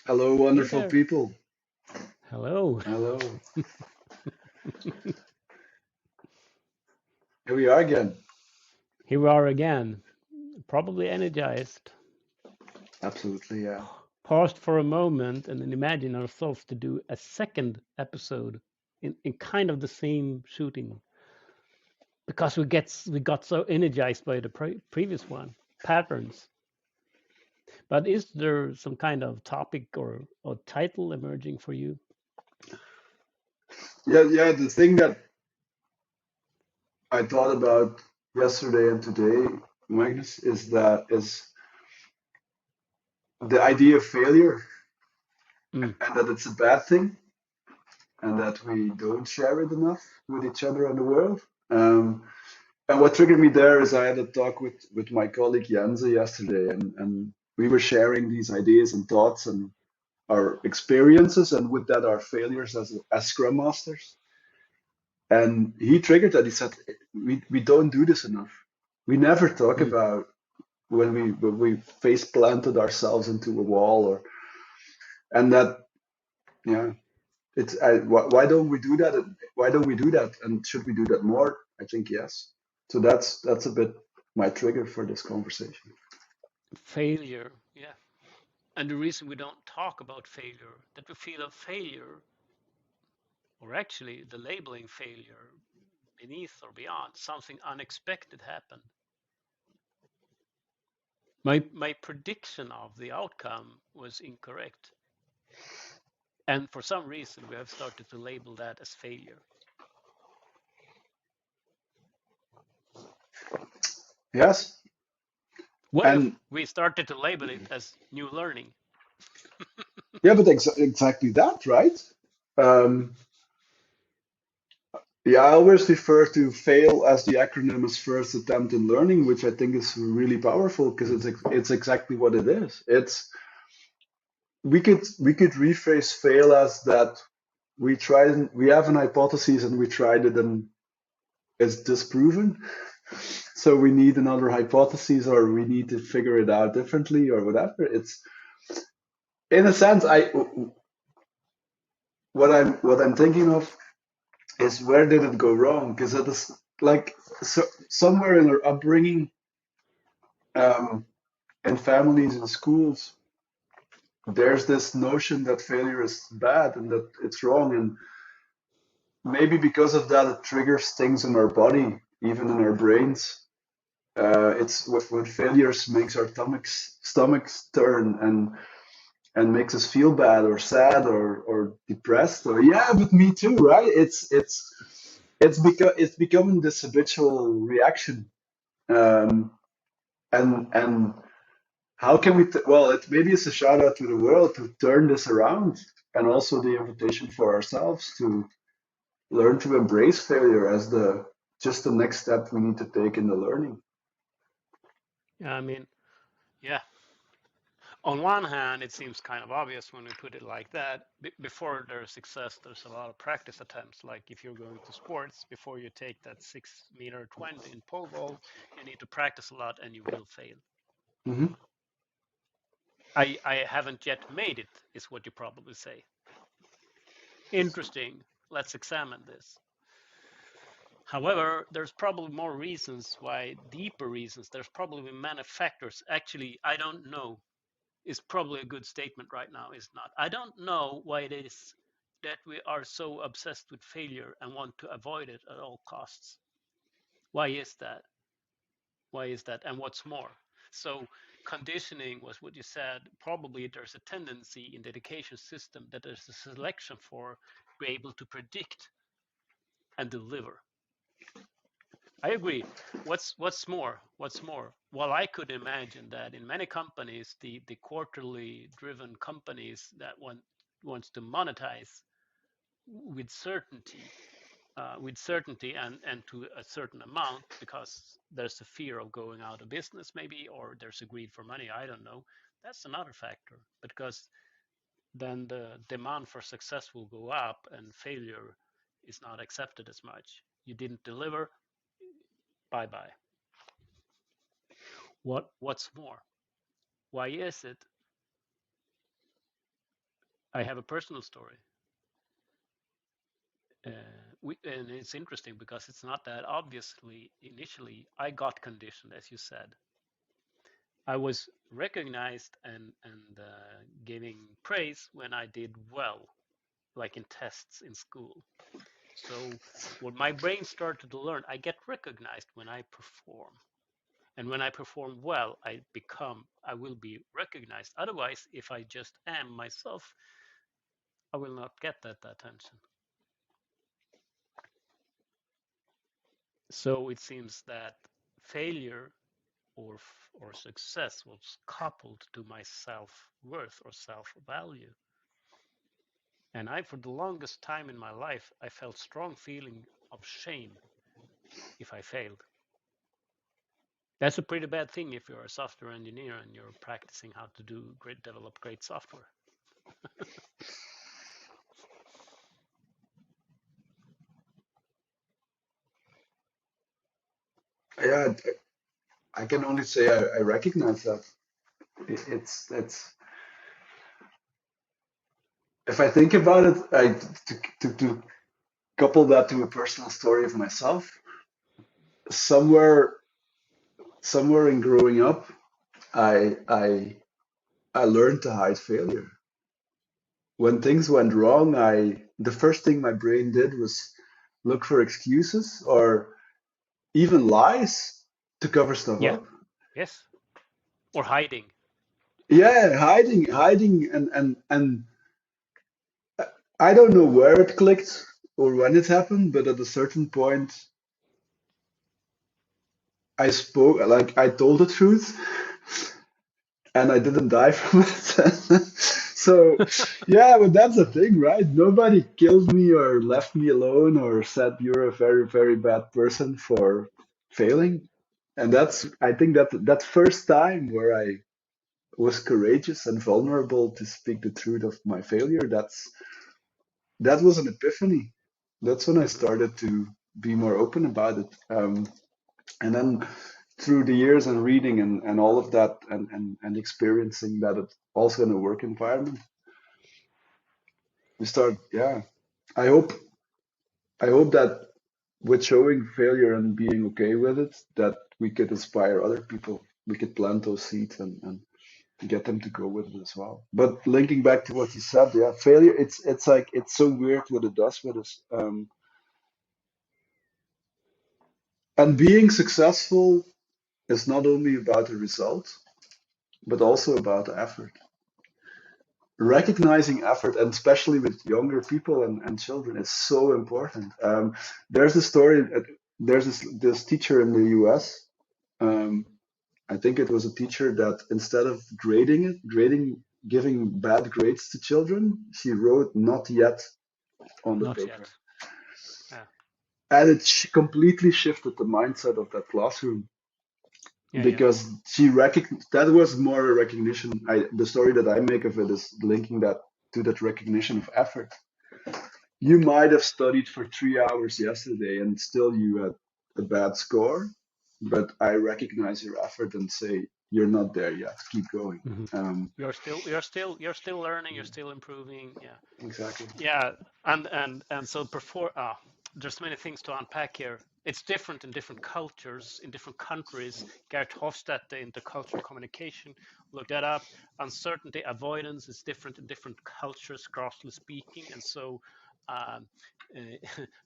Hello, Hey wonderful there. people. Hello. Hello. Here we are again. Here we are again, probably energized. Absolutely, yeah. Paused for a moment and then imagine ourselves to do a second episode in kind of the same shooting because we got so energized by the previous one patterns. But is there some kind of topic or title emerging for you? Yeah. The thing that I thought about yesterday and today, Magnus, is the idea of failure Mm, and that it's a bad thing and that we don't share it enough with each other and the world. Um, and what triggered me there is I had a talk with my colleague Janze yesterday, and we were sharing these ideas and thoughts and our experiences, and with that, our failures as Scrum Masters. And he triggered that. He said, we don't do this enough. We never talk mm. about when we face planted ourselves into a wall or and that yeah it's why don't we do that? Why don't we do that? And should we do that more? I think yes. So that's a bit my trigger for this conversation. Failure, yeah. And the reason we don't talk about failure, that we feel a failure, or actually the labeling failure beneath or beyond, something unexpected happened. My prediction of the outcome was incorrect. And for some reason, we have started to label that as failure. Yes, What if and we started to label it as new learning? yeah, but exactly that, right? Um, Yeah, I always refer to fail as the acronym as first attempt in learning, which I think is really powerful because it's exactly what it is. It's we could rephrase fail as that we have an hypothesis and we tried it and it's disproven. So we need another hypothesis or we need to figure it out differently or whatever. It's in a sense I what I'm thinking of is where did it go wrong? Because it is like so, somewhere in our upbringing um, in families and schools, there's this notion that failure is bad and that it's wrong. And maybe because of that, it triggers things in our body, even in our brains. It's when failures makes our stomachs turn and makes us feel bad or sad or depressed or yeah, but me too, right? It's becoming this habitual reaction. Um, and how can we? Well, maybe it's a shout out to the world to turn this around, and also the invitation for ourselves to learn to embrace failure as the just the next step we need to take in the learning. I mean, yeah. On one hand, it seems kind of obvious when we put it like that. Before there's success, there's a lot of practice attempts. Like if you're going to sports, before you take that 6 meter 20 in pole vault, you need to practice a lot and you will fail. Hmm. I haven't yet made it, is what you probably say. Interesting. Let's examine this. However, there's probably more reasons why, deeper reasons. There's probably many factors. Actually, I don't know is probably a good statement right now, is not. I don't know why it is that we are so obsessed with failure and want to avoid it at all costs. Why is that? Why is that? And what's more? So, conditioning was what you said. Probably there's a tendency in the education system that there's a selection for be able to predict and deliver. I agree. What's more? What's more? Well, I could imagine that in many companies, the quarterly driven companies that wants to monetize with certainty, and to a certain amount, because there's a fear of going out of business, maybe, or there's a greed for money. I don't know. That's another factor, because then the demand for success will go up, and failure is not accepted as much. You didn't deliver, bye bye. What's more? Why is it I have a personal story. Uh, and it's interesting because it's not that obviously initially I got conditioned, as you said. I was recognized and giving praise when I did well, like in tests in school. So what my brain started to learn, I get recognized when I perform. And when I perform well, I will be recognized. Otherwise, if I just am myself, I will not get that attention. So it seems that failure or success was coupled to my self-worth or self-value. And I, for the longest time in my life, I felt strong feeling of shame if I failed. That's a pretty bad thing if you're a software engineer and you're practicing how to develop great software. Yeah, I can only say I recognize that. It's if I think about it, to couple that to a personal story of myself, somewhere somewhere in growing up, I learned to hide failure. When things went wrong, I the first thing my brain did was look for excuses or even lies to cover stuff Yeah, up. yes. Or hiding. Yeah, hiding, and I don't know where it clicked or when it happened, but at a certain point, I spoke, like I told the truth, and I didn't die from it. So, yeah, but that's the thing, right? Nobody killed me or left me alone or said you're a very, very bad person for failing. And I think that first time where I was courageous and vulnerable to speak the truth of my failure, that was an epiphany. That's when I Mhm. started to be more open about it. And then through the years and reading and all of that and experiencing that it also in a work environment, we start, yeah. I hope I hope that with showing failure and being okay with it, that we could inspire other people. We could plant those seeds and get them to go with it as well. But linking back to what you said, yeah, failure, it's like it's so weird what it does with us. And being successful is not only about the result, but also about the effort. Recognizing effort, and especially with younger people and children, is so important. There's a story. There's this teacher in the U.S. Um, I think it was a teacher that instead of giving bad grades to children, she wrote "not yet" on the Not paper, yet. Yeah, and it completely shifted the mindset of that classroom yeah, yeah. because that was more a recognition. The story that I make of it is linking that to that recognition of effort. You might have studied for 3 hours yesterday and still you had a bad score, but I recognize your effort and say you're not there yet. Keep going. Hmm. Um, You're still learning. You're yeah, still improving. Yeah. exactly. Yeah, and so before there's many things to unpack here. It's different in different cultures, in different countries. Gert Hofstad, the intercultural communication, looked that up. Uncertainty avoidance is different in different cultures, grossly speaking, and so um,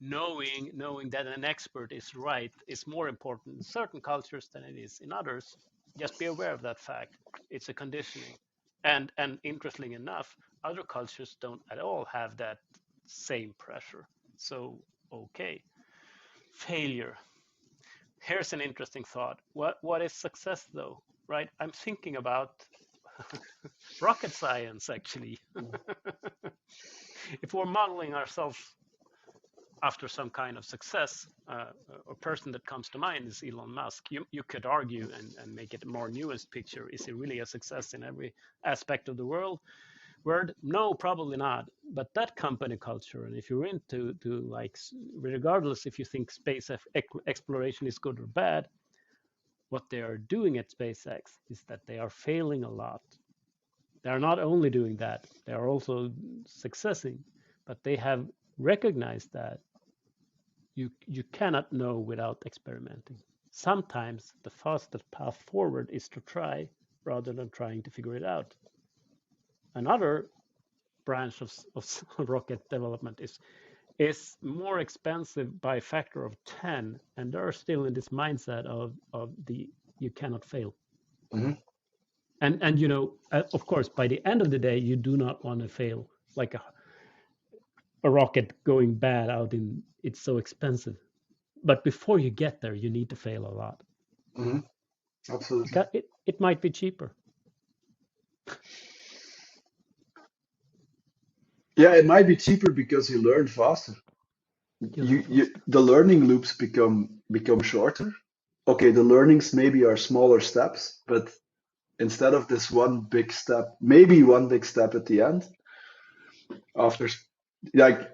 knowing that an expert is right is more important in certain cultures than it is in others. Just be aware of that fact. It's a conditioning, and interestingly enough, other cultures don't at all have that same pressure. So, okay, failure. Here's an interesting thought. What is success though? Right? I'm thinking about rocket science actually. If we're modeling ourselves after some kind of success, a person that comes to mind is Elon Musk. You could argue and make it a more nuanced picture. Is he really a success in every aspect of the world? Word? No, probably not. But that company culture, and if you're into to like, regardless if you think space exploration is good or bad, what they are doing at SpaceX is that they are failing a lot. They are not only doing that, they are also successing, but they have recognized that you cannot know without experimenting. Sometimes the fastest path forward is to try rather than trying to figure it out. Another branch of rocket development is more expensive by a factor of 10, and they're still in this mindset of the you cannot fail. Hmm. And of course, by the end of the day, you do not want to fail. Like a rocket going bad out in it's so expensive. But before you get there, you need to fail a lot. Hmm. Absolutely. It might be cheaper. Yeah, it might be cheaper because you learn faster. You learn faster. The learning loops become shorter. Okay, the learnings maybe are smaller steps, but instead of this one big step, maybe one big step at the end, after like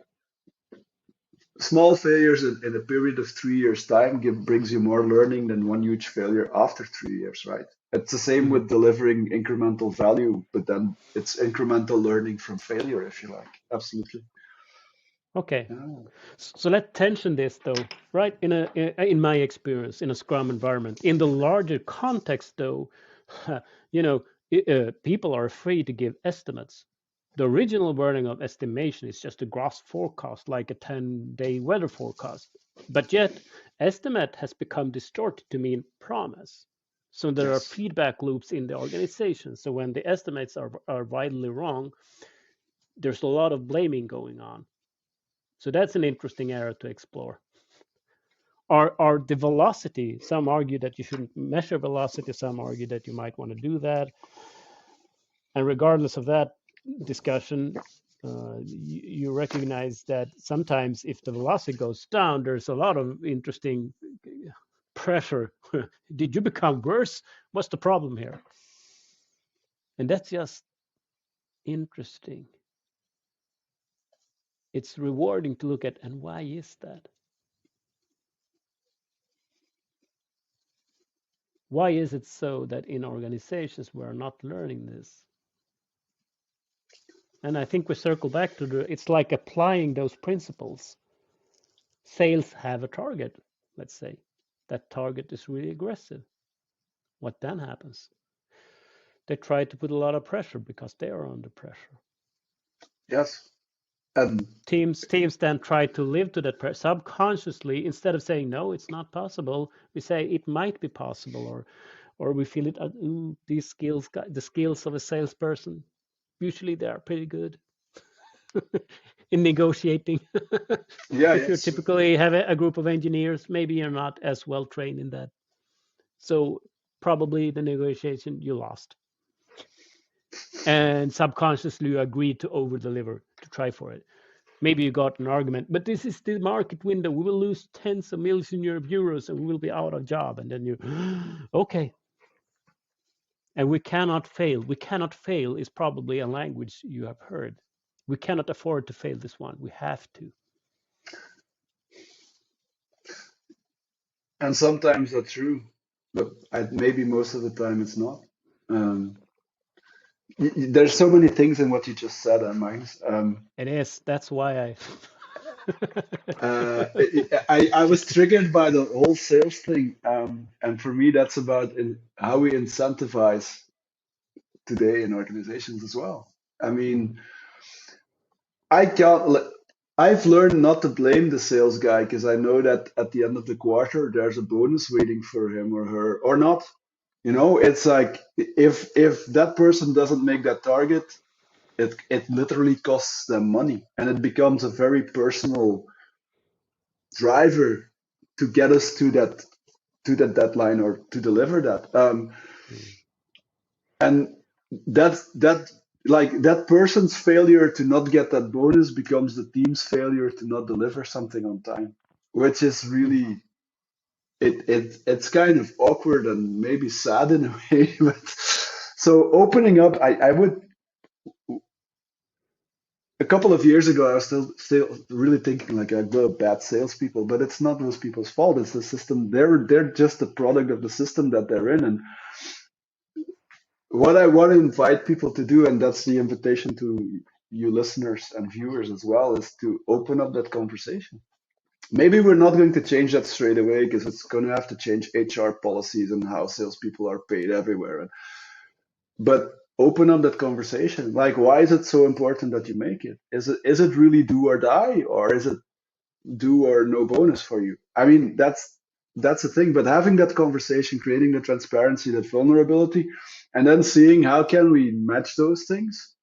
small failures in a period of 3 years' time brings you more learning than one huge failure after 3 years, right? It's the same Mm. with delivering incremental value, but then it's incremental learning from failure, if you like. Absolutely. Okay. Yeah. So let's tension this though, right? In my experience in a Scrum environment, in the larger context though, you know, people are afraid to give estimates. The original wording of estimation is just a gross forecast, like a 10-day weather forecast. But yet, estimate has become distorted to mean promise. So there are Yes. feedback loops in the organization. So when the estimates are widely wrong, there's a lot of blaming going on. So that's an interesting area to explore. Are the velocity? Some argue that you shouldn't measure velocity. Some argue that you might want to do that. And regardless of that discussion, you recognize that sometimes if the velocity goes down, there's a lot of interesting pressure. Did you become worse? What's the problem here? And that's just interesting. It's rewarding to look at. And why is that? Why is it so that in organizations we're not learning this? And I think we circle back to it's like applying those principles. Sales have a target, let's say. That target is really aggressive. What then happens? They try to put a lot of pressure because they are under pressure. Yes. And Teams then try to live to that pressure subconsciously. Instead of saying no, it's not possible, we say it might be possible, or we feel it. Ooh, these skills, the skills of a salesperson, usually they are pretty good in negotiating. yeah, If you yes. typically have a group of engineers, maybe you're not as well trained in that. So probably the negotiation you lost. And subconsciously you agreed to over deliver, to try for it. Maybe you got an argument, but this is the market window. We will lose tens of millions of euros and we will be out of job. And then you, okay. And we cannot fail. We cannot fail is probably a language you have heard. We cannot afford to fail this one. We have to. And sometimes that's true, but maybe most of the time it's not. Um, there's so many things in what you just said, Magnus. It is. That's why I. I was triggered by the whole sales thing, and for me, that's about how we incentivize today in organizations as well. I mean, I can't. I've learned not to blame the sales guy because I know that at the end of the quarter, there's a bonus waiting for him or her, or not. It's like if that person doesn't make that target, it literally costs them money, and it becomes a very personal driver to get us to that deadline or to deliver that. And that like that person's failure to not get that bonus becomes the team's failure to not deliver something on time, which is really it's kind of awkward and maybe sad in a way. But so opening up, I would a couple of years ago, I was still really thinking like the bad salespeople, but it's not those people's fault. It's the system. They're just the product of the system that they're in, and what I want to invite people to do, and that's the invitation to you listeners and viewers as well, is to open up that conversation. Maybe we're not going to change that straight away because it's going to have to change HR policies and how salespeople are paid everywhere. But open up that conversation. Like, why is it so important that you make it? Is it really do or die, or is it do or no bonus for you? I mean, that's the thing. But having that conversation, creating the transparency, that vulnerability, and then seeing how can we match those things.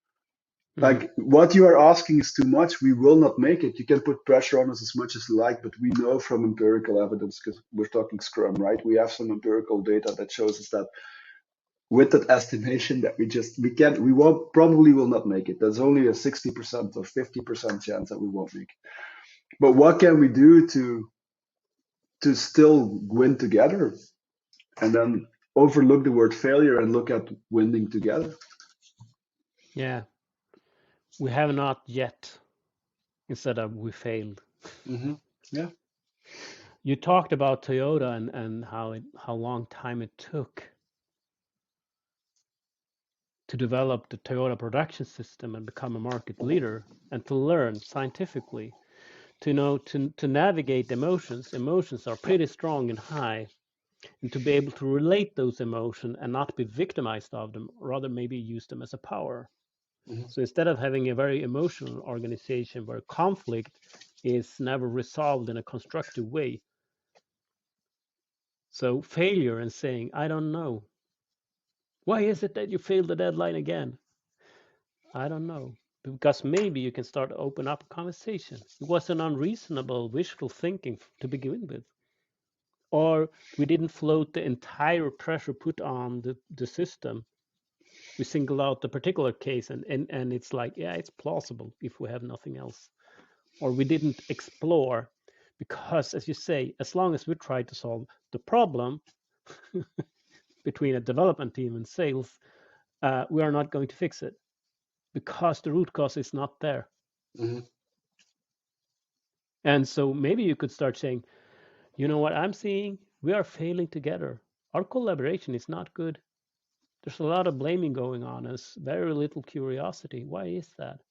Hmm. Like what you are asking is too much. We will not make it. You can put pressure on us as much as you like, but we know from empirical evidence, because we're talking Scrum, right? We have some empirical data that shows us that with that estimation that we won't probably will not make it. There's only a 60% or 50% chance that we won't make it. But what can we do to still win together and then overlook the word failure and look at winning together? Yeah, we have not yet, instead of we failed. Hmm. Yeah. You talked about Toyota and how long time it took to develop the Toyota production system and become a market leader, and to learn scientifically to know to navigate emotions. Emotions are pretty strong and high, and to be able to relate those emotions and not be victimized of them, rather maybe use them as a power. Hmm. So instead of having a very emotional organization where conflict is never resolved in a constructive way, so failure and saying, I don't know. Why is it that you failed the deadline again? I don't know. Because maybe you can start to open up a conversation. It was an unreasonable wishful thinking to begin with. Or we didn't float the entire pressure put on the system. We single out the particular case, and it's like, yeah, it's plausible if we have nothing else. Or we didn't explore, because, as you say, as long as we try to solve the problem between a development team and sales, we are not going to fix it because the root cause is not there. Hmm. And so maybe you could start saying, you know what I'm seeing? We are failing together. Our collaboration is not good. There's a lot of blaming going on, as very little curiosity. Why is that?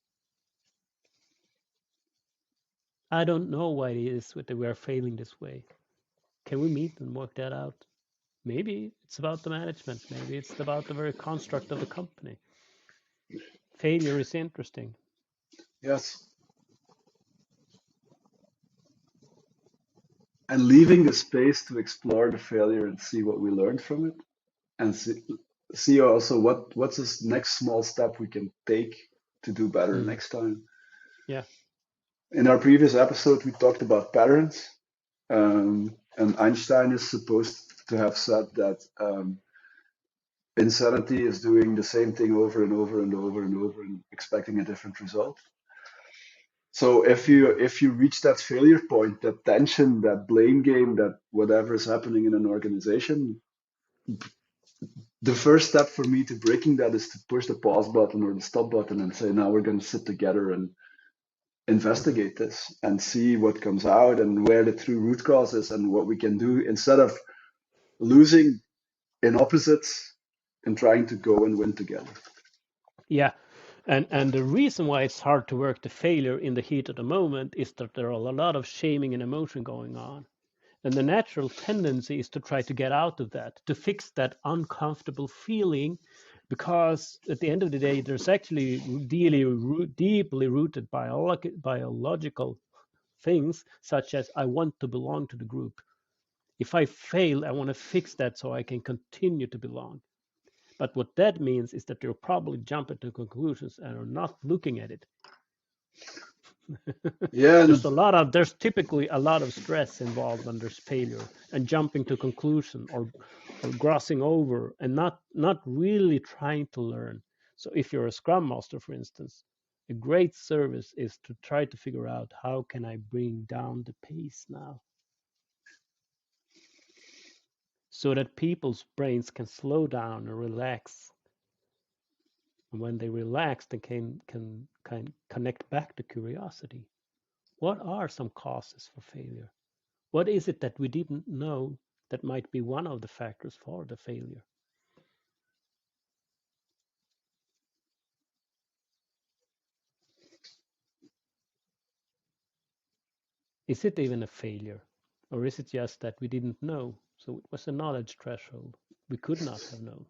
I don't know why it is that we are failing this way. Can we meet and work that out? Maybe it's about the management. Maybe it's about the very construct of the company. Failure is interesting. Yes. And leaving the space to explore the failure and see what we learned from it, and see also what's this next small step we can take to do better Mm. next time. Yeah. In our previous episode, we talked about patterns, and Einstein is supposed to have said that insanity is doing the same thing over and over and over and over and expecting a different result. So if you reach that failure point, that tension, that blame game, that whatever is happening in an organization, the first step for me to breaking that is to push the pause button or the stop button and say, now we're going to sit together and Hmm. investigate this and see what comes out and where the true root cause is and what we can do instead of losing in opposites and trying to go and win together. Yeah. And the reason why it's hard to work the failure in the heat of the moment is that there are a lot of shaming and emotion going on. And the natural tendency is to try to get out of that, to fix that uncomfortable feeling, because at the end of the day, there's actually deeply rooted biological things, such as I want to belong to the group. If I fail, I want to fix that so I can continue to belong. But what that means is that you're probably jumping to conclusions and are not looking at it. Yeah, and There's typically a lot of stress involved when there's failure and jumping to conclusion, or grossing over and not really trying to learn. So if you're a scrum master, for instance, a great service is to try to figure out, how can I bring down the pace now so that people's brains can slow down and relax. And when they relax, they can connect back to curiosity. What are some causes for failure? What is it that we didn't know that might be one of the factors for the failure? is it even a failure? Or is it just that we didn't know? So it was a knowledge threshold. We could not have known.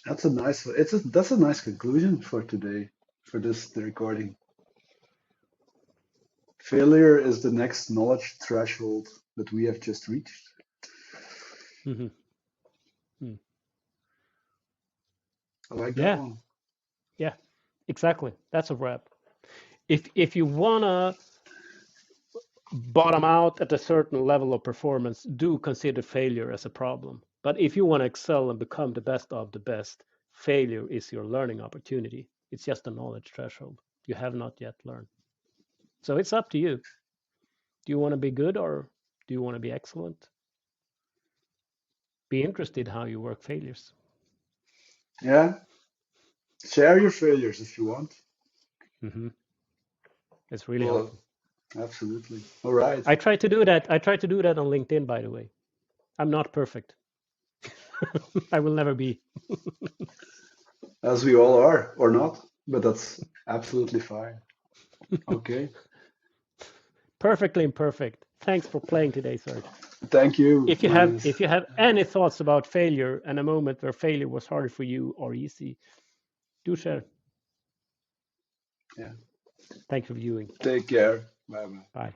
That's a nice. That's a nice conclusion for today, for the recording. Failure is the next knowledge threshold that we have just reached. Hmm. I like that Yeah, one. yeah, exactly. That's a wrap. If you wanna bottom out at a certain level of performance, do consider failure as a problem. But if you want to excel and become the best of the best, failure is your learning opportunity. It's just a knowledge threshold. You have not yet learned. So it's up to you. Do you want to be good or do you want to be excellent? Be interested how you work failures. Yeah, share your failures if you want. Hmm. It's really Well, helpful. absolutely. All right. I try to do that. I try to do that on LinkedIn, by the way. I'm not perfect. I will never be. As we all are, or not, but that's absolutely fine. Okay. Perfectly imperfect. Thanks for playing today, Serge. Thank you, if you have Magnus. if you have any thoughts about failure and a moment where failure was harder for you or easy, do share. Yeah. Thanks for viewing. Take care. Bye bye. Bye.